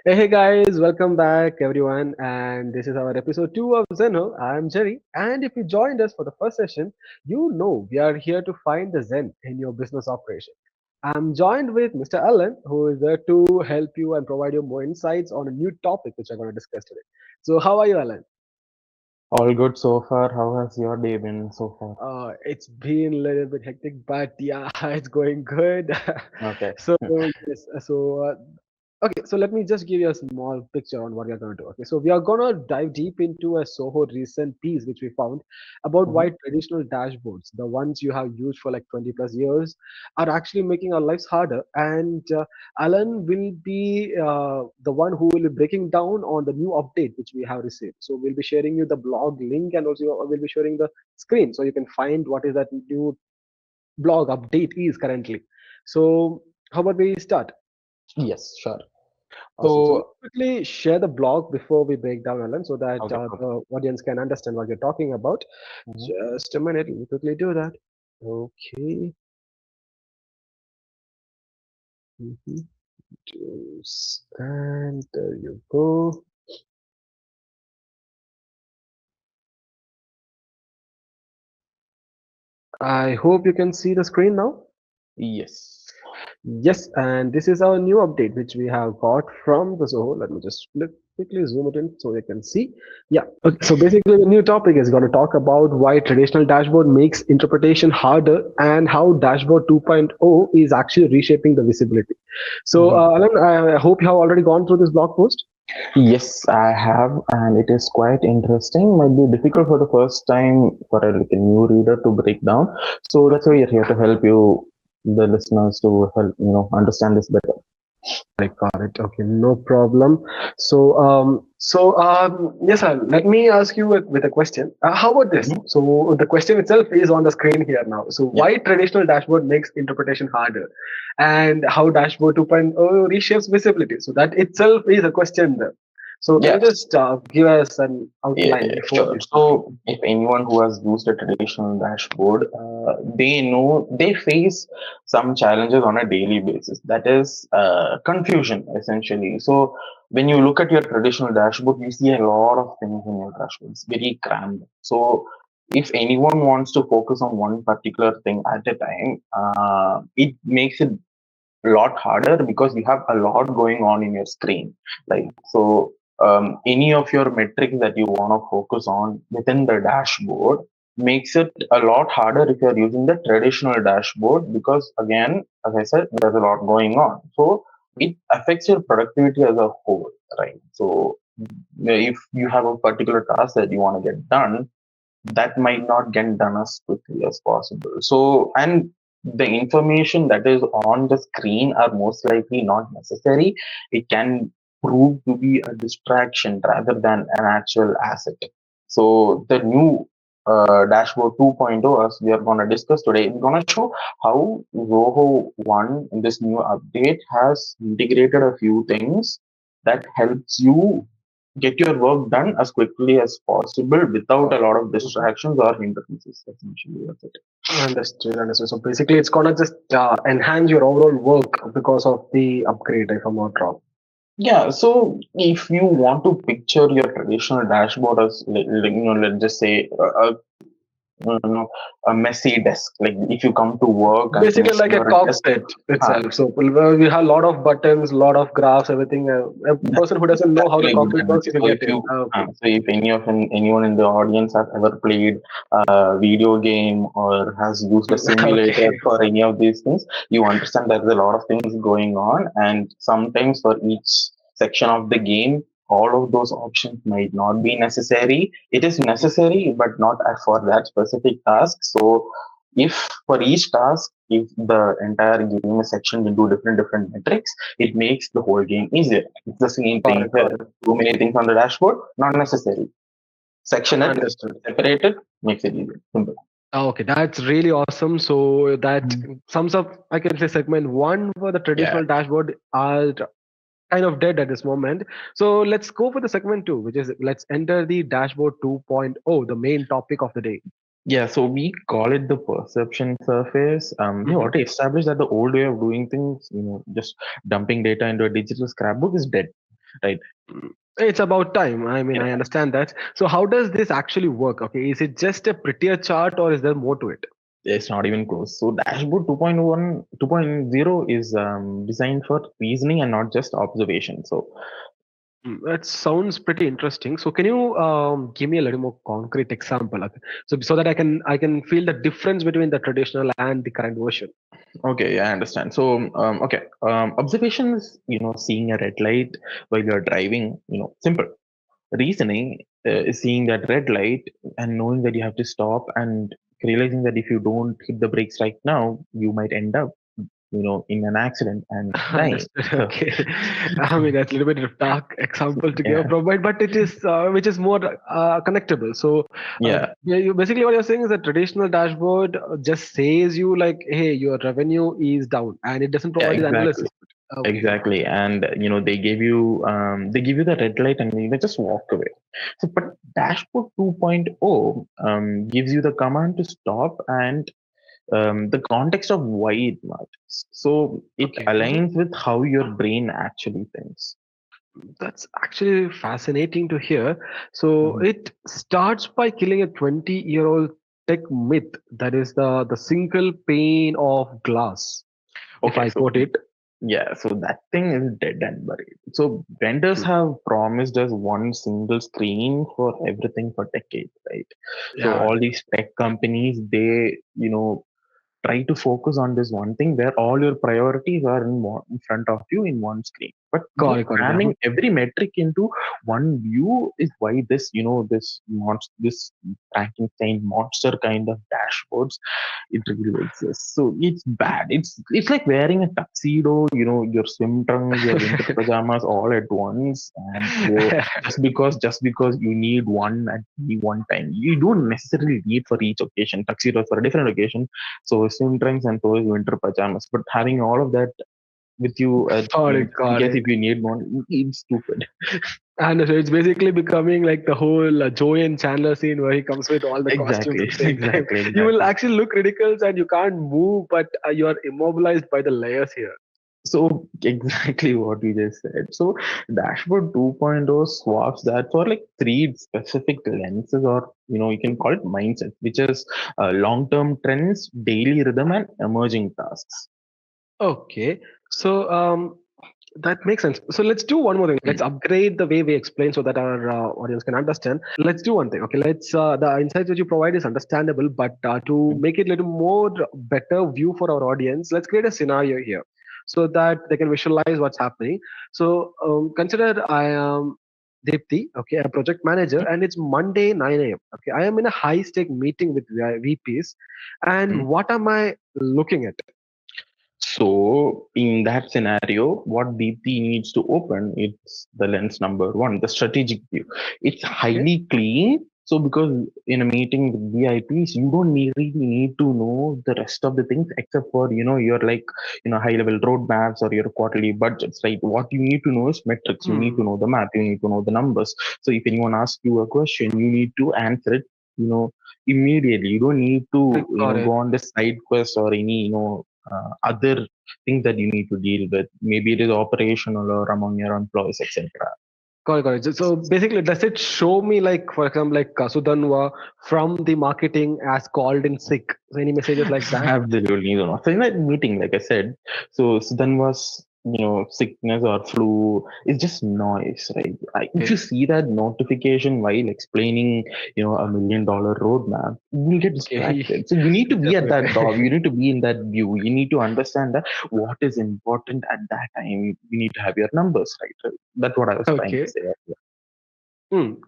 Hey guys, welcome back everyone, and this is our episode 2 of Zeno. I'm Jerry, and if you joined us for the first session, you know we are here to find the Zen in your business operation. I'm joined with Mr. Allen, who is there to help you and provide you more insights on a new topic which I'm going to discuss today. So, how are you, Alan? All good so far. How has your day been so far? It's been a little bit hectic, but yeah, it's going good. Okay. so, yes, okay, so let me just give you a small picture on what we are going to do. Okay, so we are going to dive deep into a Soho recent piece which we found about Hmm. why traditional dashboards, the ones you have used for like 20 plus years, are actually making our lives harder. And Alan will be the one who will be breaking down on the new update which we have received. So we'll be sharing you the blog link and also we'll be sharing the screen so you can find what is that new blog update is currently. So how about we start? Yes, sure. Awesome. So let So, me quickly share the blog before we break down, Alan, so that okay, okay. the audience can understand what you're talking about. Hmm. Just a minute, let me quickly do that. Okay. Mhm. And there you go. I hope you can see the screen now. Yes. Yes, and this is our new update which we have got from the Zoho. Let me just quickly zoom it in so you can see. Yeah, okay. So basically, the new topic is going to talk about why traditional dashboard makes interpretation harder and how Dashboard 2.0 is actually reshaping the visibility. So, Hmm. Alan, I hope you have already gone through this blog post. Yes, I have, and it is quite interesting. Might be difficult for the first time for like a new reader to break down. So that's why we're here to help you, the listeners, to help understand this better. Got it. Okay, no problem. Yes, sir. Let me ask you with a question. How about this? Mhm. So, the question itself is on the screen here now. So, Yeah. why traditional dashboard makes interpretation harder, and how Dashboard 2.0 reshapes visibility? So, that itself is a question there. So, can you Yes. just give us an Yeah, outline yeah, before sure. we start? So, if anyone who has used a traditional dashboard, they know they face some challenges on a daily basis. That is confusion, essentially. So, when you look at your traditional dashboard, you see a lot of things in your dashboard. It's very crammed. So, if anyone wants to focus on one particular thing at a time, it makes it a lot harder because you have a lot going on in your screen. Like so, any of your metrics that you want to focus on within the dashboard makes it a lot harder if you're using the traditional dashboard because again, as I said, there's a lot going on. So it affects your productivity as a whole, right? So if you have a particular task that you want to get done, that might not get done as quickly as possible. So, and the information that is on the screen are most likely not necessary. It can prove to be a distraction rather than an actual asset. So, the new dashboard 2.0, as we are going to discuss today, is going to show how Zoho 1 in this new update has integrated a few things that helps you get your work done as quickly as possible without a lot of Mhm. distractions or hindrances. Essentially, that's it. Understood, understood. So basically, it's gonna just enhance your overall work because of the upgrade, if I'm not wrong. Yeah, so if you want to picture your traditional dashboard as, let's just say a messy desk. Like if you come to work and you Basically, see like a your desk, cockpit uh, itself. So we have a lot of buttons, lot of graphs, everything. A that's person who doesn't know how the exactly a good cockpit works, analogy. if you So get if it. you, Okay. so if anyone in the audience has ever played a video game or has used a simulator Okay. for any of these things, you understand there's a lot of things going on, and sometimes for each section of the game, all of those options might not be necessary. It is necessary, but not for that specific task. So if for each task, if the entire game is sectioned into different metrics, it makes the whole game easier. It's the same Got thing it, got here. it. Too many things on the dashboard, not necessary. Section it, Understood. separate it, makes it easier. Simple. Okay, that's really awesome. So that Mhm. sums up, I can say, segment one for the Yeah. traditional dashboard are kind of dead at this moment. So let's go for the segment two, which is let's enter the dashboard 2.0, the main topic of the day. Yeah, so we call it the perception surface. We Mhm. already established that the old way of doing things, just dumping data into a digital scrapbook is dead. right? Mm. It's about time. I mean, Yeah. I understand that. So, how does this actually work? Okay, is it just a prettier chart or is there more to it? It's not even close. So dashboard 2.1, 2.0 is designed for reasoning and not just observation. So That sounds pretty interesting. So, can you give me a little more concrete example? Okay. So that I can feel the difference between the traditional and the current version. okay, I understand. So okay, observation is, seeing a red light while you're driving. Simple. Reasoning is seeing that red light and knowing that you have to stop, and realizing that if you don't hit the brakes right now, you might end up, in an accident and dying. Understood. So Okay. I mean, that's a little bit of dark example to give a yeah, provide, but it is which is more connectable. So, yeah, yeah, basically what you're saying is a traditional dashboard just says you like, hey, your revenue is down, and it doesn't yeah, provide the exactly. analysis. Okay. Exactly, and they give you the red light, and just walk away. So, but dashboard 2.0 gives you the command to stop and the context of why it matters. So it Okay. aligns with how your brain actually thinks. That's actually fascinating to hear. So Mhm. it starts by killing a 20-year-old tech myth that is the single pane of glass. If Okay, I so quote it. yeah, so that thing is dead and buried. So vendors Hmm. have promised us one single screen for everything for decades, right? So Yeah, all these tech companies, they try to focus on this one thing where all your priorities are in front of you in one screen, but got it. cramming every metric into one view is why this Frankenstein monster kind of dashboards, it really exists. So it's bad. It's like wearing a tuxedo, your swim trunks, your winter pajamas all at once, and just because you need one at the one time, you don't necessarily need for each occasion. Tuxedos for a different occasion, so swim trunks and so is winter pajamas. But having all of that with you, just in Got case it. if you need one, it's stupid. And so it's basically becoming like the whole Joey and Chandler scene where he comes with all the costumes Exactly, at the same time. exactly, You will exactly. actually look ridiculous and you can't move, but you are immobilized by the layers here. So exactly what you just said. So dashboard 2.0 swaps that for like three specific lenses, or you can call it mindset, which is long-term trends, daily rhythm, and emerging tasks. Okay. So that makes sense. So let's do one more thing. Let's upgrade the way we explain so that our audience can understand. Let's do one thing. Okay. Let's the insights that you provide is understandable, but to make it a little more better view for our audience, let's create a scenario here so that they can visualize what's happening. So consider I am Deepthi, okay, a project manager, and it's Monday 9 a.m. Okay, I am in a high stake meeting with VPs, and what am I looking at? So in that scenario, what DP needs to open is the lens number one, the strategic view. It's Okay. highly clean. So because in a meeting with VIPs, you don't really need to know the rest of the things except for your like high level roadmaps or your quarterly budgets, right? What you need to know is metrics. You need to Hmm. know the math. You need to know the numbers. So if anyone asks you a question, you need to answer it. You know immediately. You don't need to Got go it. on the side quest or any other things that you need to deal with. Maybe it is operational or among your employees, etc. Got it. So basically, does it show me, like, for example, like Sudanwa from the marketing as called in sick? So any messages like that? Absolutely, So in that meeting, like I said, so then was sickness or flu is just noise, right? If you Okay. see that notification while explaining, $1 million roadmap, you will get Okay. distracted. So you need to be at that top. Definitely. You need to be in that view. You need to understand that what is important at that time. You need to have your numbers right. That's what I was trying to Okay. say.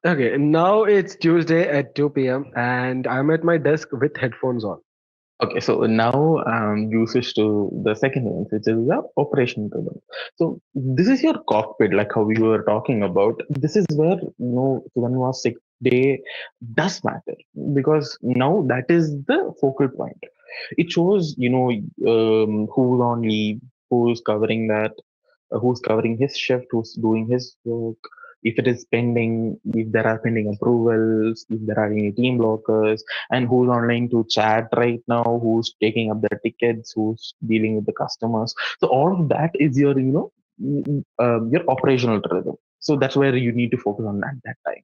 Okay. Now it's Tuesday at 2 p.m. and I'm at my desk with headphones on. Okay, so now you switch to the second one, which is the operation rhythm. So this is your cockpit, like how we were talking about. This is where one was sick day does matter, because now that is the focal point. It shows who's on leave, who's covering that, who's covering his shift, who's doing his work, if it is pending, if there are pending approvals, if there are any team blockers, and who's online to chat right now, who's taking up the tickets, who's dealing with the customers. So all of that is your, your operational rhythm. So that's where you need to focus on at that time.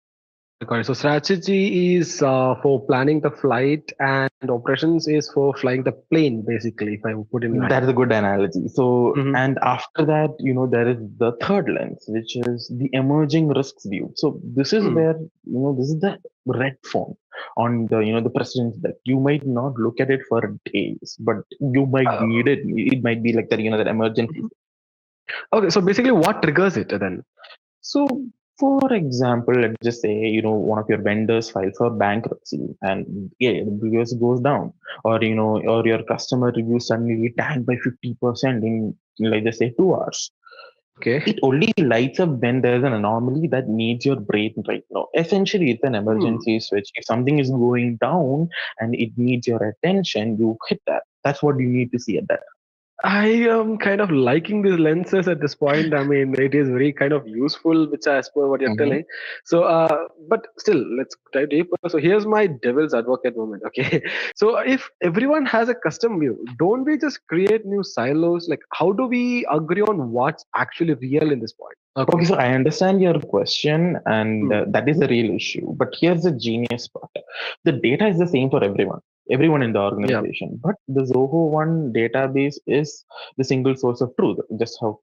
Got it. So strategy is for planning the flight, and operations is for flying the plane, basically, if I would put in line. That is a good analogy. So, Hmm. and after that, there is the third lens, which is the emerging risks view. So this is Hmm. where, this is the red phone on the, the precedence that you might not look at it for days, but you might need Oh. it. It might be like that, that emergency. Mhm. Okay, so basically, what triggers it then? So, for example, let's just say one of your vendors files for bankruptcy, and yeah, the business goes down, or or your customer review suddenly tanked by 50% in like just say 2 hours. Okay. It only lights up when there's an anomaly that needs your brain right now. Essentially, it's an Hmm. emergency switch. If something is going down and it needs your attention, you hit that. That's what you need to see at that. I am kind of liking these lenses at this point. I mean, it is very kind of useful, which as per what you're Mhm. telling. So, but still, let's dive deeper. So, here's my devil's advocate moment. Okay. So, if everyone has a custom view, don't we just create new silos? Like, how do we agree on what's actually real in this point? Okay, Okay. so I understand your question, and Hmm. that is the real issue. But here's the genius part: the data is the same for everyone in the Yeah. organization. But the Zoho One database is the single source of truth, just how,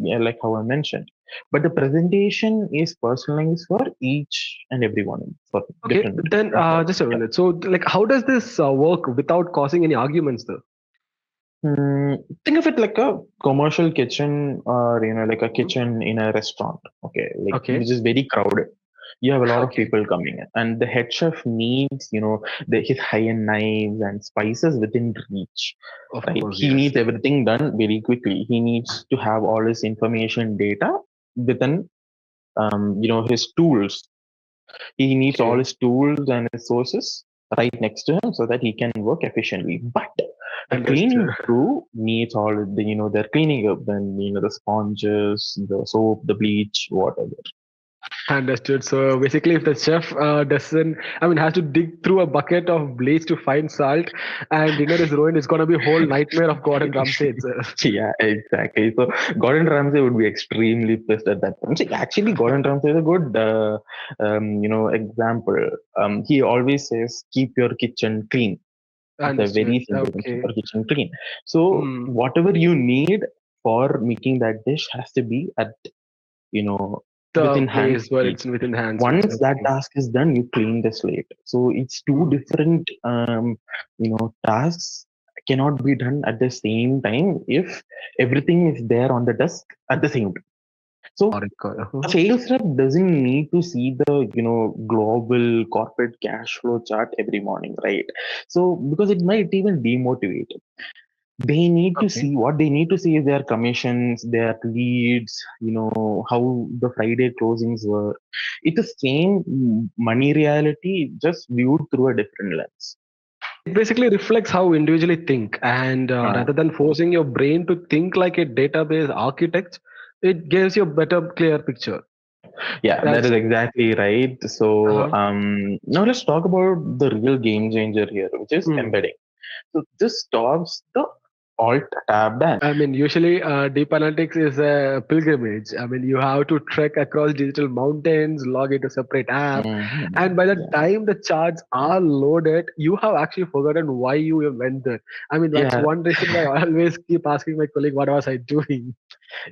yeah, like how I mentioned. But the presentation is personalized for each and everyone for Okay. different. Then, just a Yeah. minute. So, like, how does this work without causing any arguments, though? Think of it like a commercial kitchen, or like a Mhm. kitchen in a restaurant. Okay, like Okay. which is very crowded. You have a lot of Okay. people coming in, and the head chef needs his high-end knives and spices within reach, Of right? course, He yes. needs everything done very quickly. He needs to have all his information data within his tools. He needs all Okay. his tools and his sources right next to him so that he can work efficiently. But the Understood. cleaning crew needs all the they're cleaning up, then the sponges, the soap, the bleach, whatever. Understood. So basically, if the chef doesn't, I mean, has to dig through a bucket of bleach to find salt, and dinner is ruined, it's gonna be a whole nightmare of Gordon Ramsay itself. Yeah, exactly. So Gordon Ramsay would be extremely pissed at that point. See, actually, Gordon Ramsay is a good example. He always says, "Keep your kitchen clean." It's a Understood. very simple thing, keep Okay. your kitchen clean. So Hmm. whatever you need for making that dish has to be at you know The within hand place where speed. it's within hands reach. Once that Okay. task is done, you clean the slate. So it's two Hmm. different tasks cannot be done at the same time if everything is there on the desk at the same time. Got So it. Got it. a Uh-huh. sales rep doesn't need to see the global corporate cash flow chart every morning, right? So because it might even demotivate. They need to Okay. see what they need to see is their commissions, their leads, how the Friday closings were. It's the same money reality, just viewed through a different lens. It basically reflects how individually think, and Uh, rather than forcing your brain to think like a database architect, it gives you a better, clear picture. yeah, that That's is exactly right. So uh-huh. now let's talk about the real game changer here, which is Hmm. embedding. So this stops the alt tab dance. I mean, usually deep analytics is a pilgrimage. I mean, you have to trek across digital mountains, log into separate app, Mhm. and by the Yeah, time the charts are loaded, you have actually forgotten why you even went there. I mean, that's yeah, one reason why I always keep asking my colleague, what was I doing?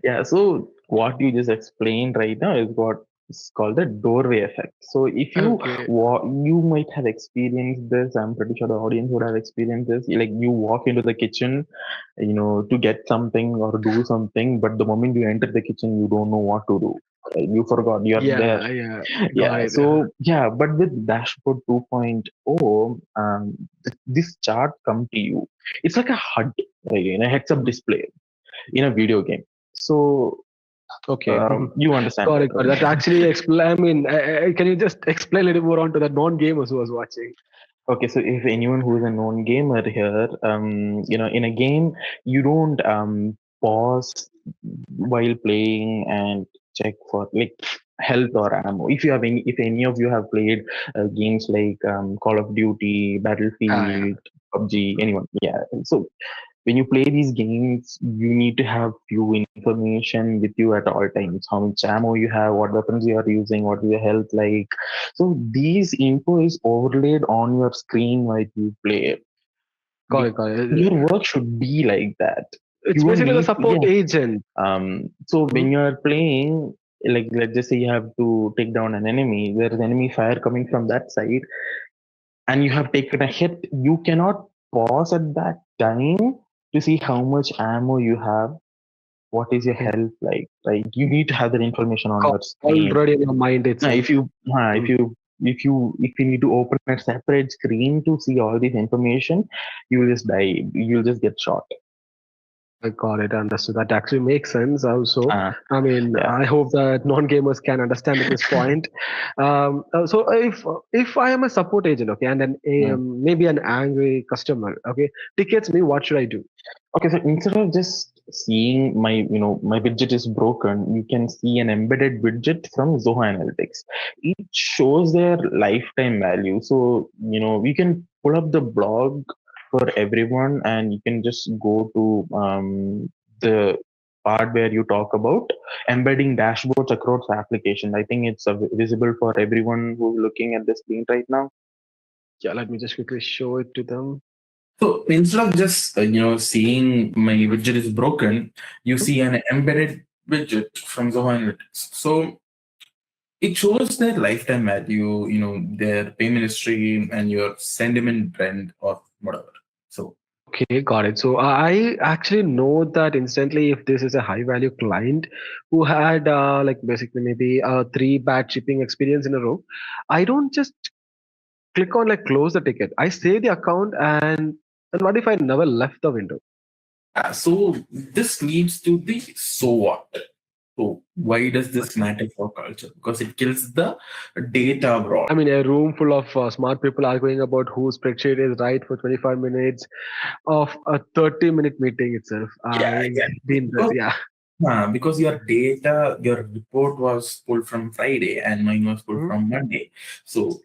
yeah. So what you just explained right now is what is called the doorway effect. So if Okay. you might have experienced this. I'm pretty sure the audience would have experienced this. Like you walk into the kitchen, to get something or do something, but the moment you enter the kitchen, you don't know what to do. Right? You forgot you're there. Yeah, yeah, got Yeah. it. So yeah, but with Dashboard 2.0, this chart come to you. It's like a HUD, right? Heads up Mhm. display in a video game. So Okay, mhm. you understand Got that, it, got it. That right? actually explain. I mean, can you just explain a little more onto the non-gamers who was watching? Okay, so if anyone who is a known gamer here, in a game, you don't pause while playing and check for like health or ammo. If any of you have played games like Call of Duty, Ah, yeah. Battlefield, PUBG, anyone, yeah. So when you play these games, you need to have few information with you at all times. How much ammo you have, what weapons you are using, what is your health like. So these info is overlaid on your screen while you play. Got it, got it. Your work should be like that. You It's don't basically the need, support yeah. agent. So Mhm. when you are playing, like let's just say you have to take down an enemy, there is enemy fire coming from that side, and you have taken a hit. You cannot pause at that time to see how much ammo you have, what is your Okay. health like, right? You need to have that information on your screen. Already in your mind Now, itself. Mhm. if you need to open a separate screen to see all this information, you will just die. You'll just get shot. I got it. Understood. That actually makes sense. Also, Uh, I mean, yeah. I hope that non-gamers can understand at this point. So, if I am a support agent, okay, and then Mm. maybe an angry customer, okay, tickets me, what should I do? Okay, so instead of just seeing my widget is broken, you can see an embedded widget from Zoho Analytics. It shows their lifetime value. So, we can pull up the blog for everyone, and you can just go to the part where you talk about embedding dashboards across application. I think it's visible for everyone who's looking at the screen right now. Yeah, let me just quickly show it to them. So instead of just seeing my widget is broken, you see an embedded widget from Zoho Analytics. So it shows their lifetime value, their payment history and your sentiment trend or whatever. So Okay, got it. So I actually know that instantly if this is a high value client who had like basically maybe three bad shipping experience in a row, I don't just click on like close the ticket. I save the account and what if I never left the window? so this leads to the so what. So why does this Okay. matter for culture? Because it kills the data brawl. I mean, a room full of smart people arguing about whose spreadsheet is right for 25 minutes of a 30-minute meeting itself. Yeah, I've exactly. been there. Yeah. Because your data, your report was pulled from Friday and mine was pulled Mhm. from Monday. So,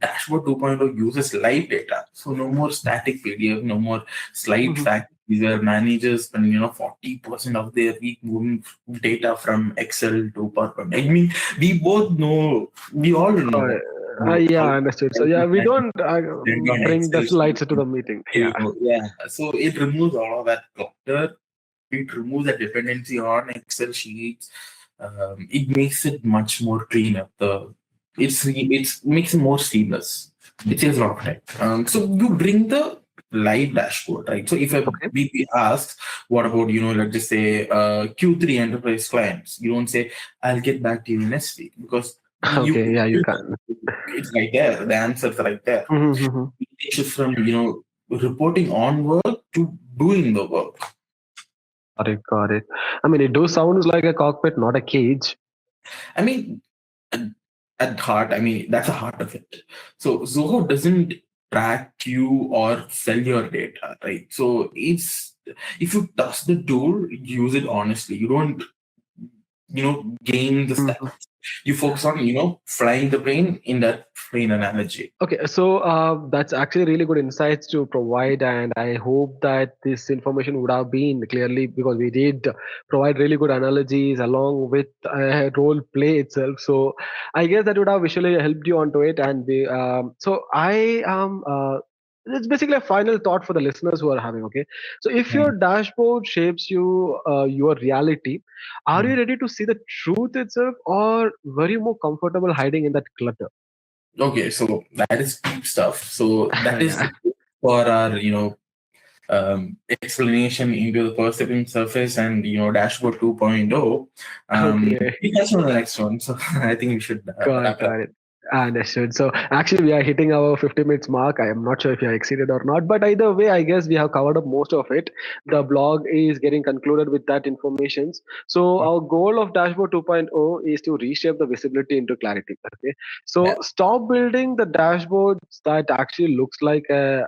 Dashboard 2.0 uses live data. So, no more static PDF, no more slide Mhm. fact. These are managers spending, 40% of their week moving data from Excel to PowerPoint. I mean, we all know Uh, that. yeah, How understood. So yeah, we don't on bring the Excel slides sheet. into the meeting. Yeah. Yeah. So, it removes all of that clutter. It removes the dependency on Excel sheets. It makes it much more cleaner. It's makes it more seamless. It saves a lot of time. So you bring the live dashboard, right? So if a Okay. BP asks, what about let's just say Q3 enterprise clients, you don't say I'll get back to you next week because Okay. Yeah, you you can. it's right there. The answer's right there. Mhm. It takes you from reporting on work to doing the work. Got it. Got it. I mean, it does sounds like a cockpit, not a cage. I mean, at, at heart, I mean, that's the heart of it. So Zoho doesn't track you or sell your data, right? So it's if you trust the tool, use it honestly. You don't, gain the Mhm. stats. You focus on, flying the plane in that plane analogy. Okay, so that's actually really good insights to provide, and I hope that this information would have been clearly because we did provide really good analogies along with role play itself. So I guess that would have visually helped you onto it, and so I am. It's basically a final thought for the listeners who are having. Okay, so if your Mm, dashboard shapes your reality, are you mm. ready to see the truth itself, or were you more comfortable hiding in that clutter? Okay, so that is deep stuff. So that is Yeah. for our, explanation into the perception surface and dashboard 2.0. Okay. We catch on the next one. So I think we should wrap it up. Got it. Understood. So actually, we are hitting our 50 minutes mark. I am not sure if you are exceeded or not, but either way, I guess we have covered up most of it. The blog is getting concluded with that information. So our goal of Dashboard 2.0 is to reshape the visibility into clarity. Okay. Yeah. So stop building the dashboards that actually looks like a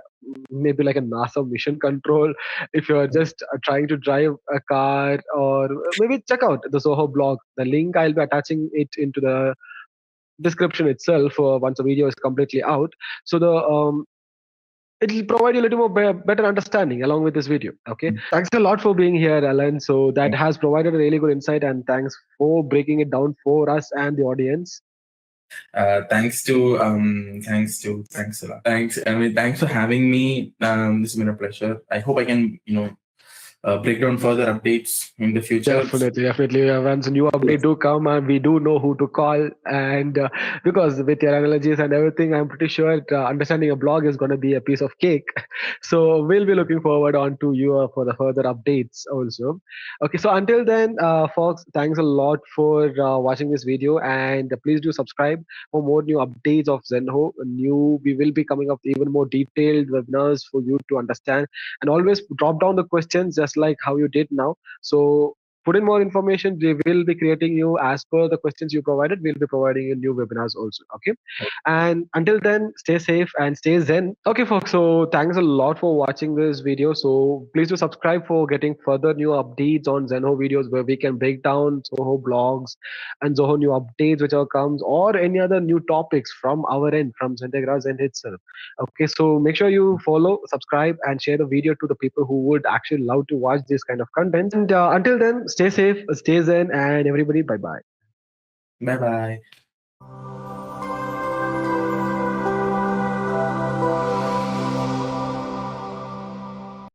maybe like a NASA mission control. If you're just trying to drive a car, or maybe check out the Zoho blog. The link I'll be attaching it into the description itself once the video is completely out. So the it'll provide you a little more better understanding along with this video. Okay, thanks a lot for being here, Alan. So that has provided a really good insight, and thanks for breaking it down for us and the audience. Thanks a lot. Thanks. I mean, thanks for having me. This has been a pleasure. I hope I can, break down further updates in the future. Definitely, definitely. Once a new update Yes. do come, and we do know who to call, and because with your analogies and everything, I'm pretty sure understanding a blog is going to be a piece of cake. So we'll be looking forward on to you for the further updates also. Okay, so until then, folks, thanks a lot for watching this video, and please do subscribe for more new updates of Zenho. We will be coming up with even more detailed webinars for you to understand, and always drop down the questions just like how you did now. So put in more information. We will be creating you as per the questions you provided. We'll be providing you new webinars also. Okay. And until then, stay safe and stay zen. Okay, folks. So thanks a lot for watching this video. So please do subscribe for getting further new updates on Zeno videos where we can break down Zoho blogs and Zoho new updates which are comes or any other new topics from our end from Zentegra Zen itself. Okay, so make sure you follow, subscribe, and share the video to the people who would actually love to watch this kind of content. And until then, stay safe, stay zen, and everybody, bye bye. Bye bye.